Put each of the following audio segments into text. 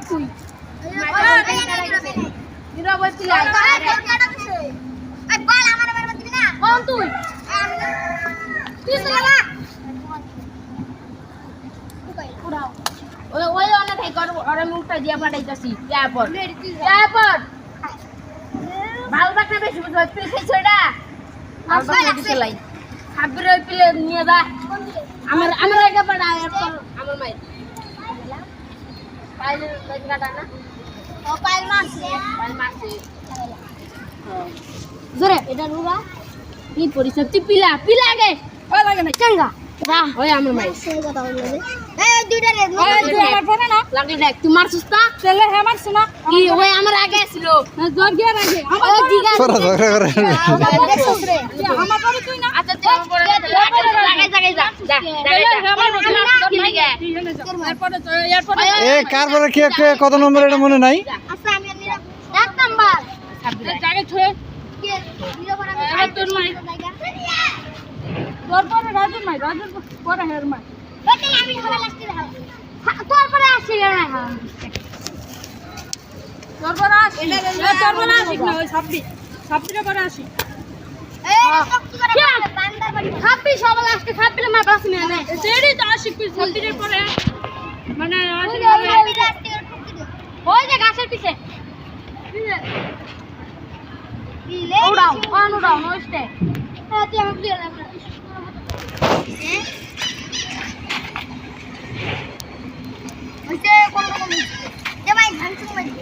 তুই নীরবে পিলাই এই বল আমার মারবা দিবি না কোন তুই তুই চলা উড়াও ওই অন্য থাই কর ওরে মুখটা দিয়া পাঠাইতাছি এয়ারপোর্ট ভালো বাকনা বেশি বুঝ পিল খাইছ এটা আর বাকনা দিতে লাই খাবির ওই পিলে নিয়ে যা আমার আগে পাড়া এয়ারপোর্ট আমার মাই পাইল কাটা না ও পাইল মারছে জোরে এটা রুবা কি পরিস্থিতি তুই পিলা আগে ওই লাগে না চাঙ্গা যা ওই আমার মাই সেই কথা বললে এই দুইটা রে আমার পরে না লাগলে দেখ তুই মারছিস না চলে হে মারছ না কি ওই আমার আগে ছিল জোর গিয়ে রাখে আমার দিগা তোরা ঝগড়া করে আমার পরে তুই না আচ্ছা তুই আমার পরে জায়গায় যা এরপরে এ কার পরে কে কত নম্বর এটা মনে নাই আচ্ছা আমি এক নাম্বার জায়গা ছয় কে নিরবরা আমি তোর মাই তোর পরে রাজুর পরে হের মাই ওটা আমি হালা লাগতে তোর পরে আসি না তোর পরে আসি না ওই 26 পরে আসি এই শক্তি করে বান্দার বাড়ি 26 সব লাস্টে 26 মা বাস নিয়ে নে সেডি তো আসি 26 পরে মানে ওই যে গাছের পিছে উড়াও নইস্টে তুই আমাকে দিয়ে না ওইতে কোন যে ভাই ভাঙছু মারি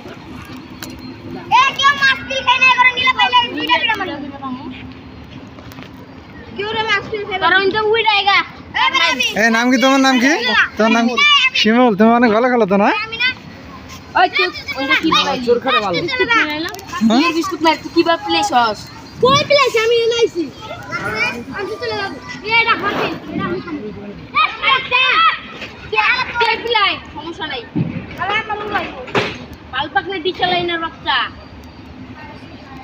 এ কেউ মাছ পিল খাই না করে নিলা পাইলে দুইটা পিড়া মারি কেউ রে মাছ পিল খাই কারণ তো উইড়াইগা এ নাম কি তোমার নাম কি তোমার নাম শিমুল তুমি অনেক ভালো খেলো তো না আমি না ওই তুই ওইটা কি বলাই জোর করে ভালো এই বিস্কুট মার তুই কিবা প্লেস হস কই প্লেস আমি লাইছি আমি চলে যাব এটা হাতে এটা আমি খাবো কে প্লাই সমস্যা নাই আবার মামু ভাই বালপাকনে দিছলাই না রক্তা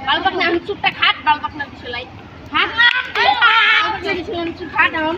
বালপাকনে আমি চুপটা খাট বালপাকনে দিছলাই খাট বালপাকনে দিছলাই চুপ খাট আম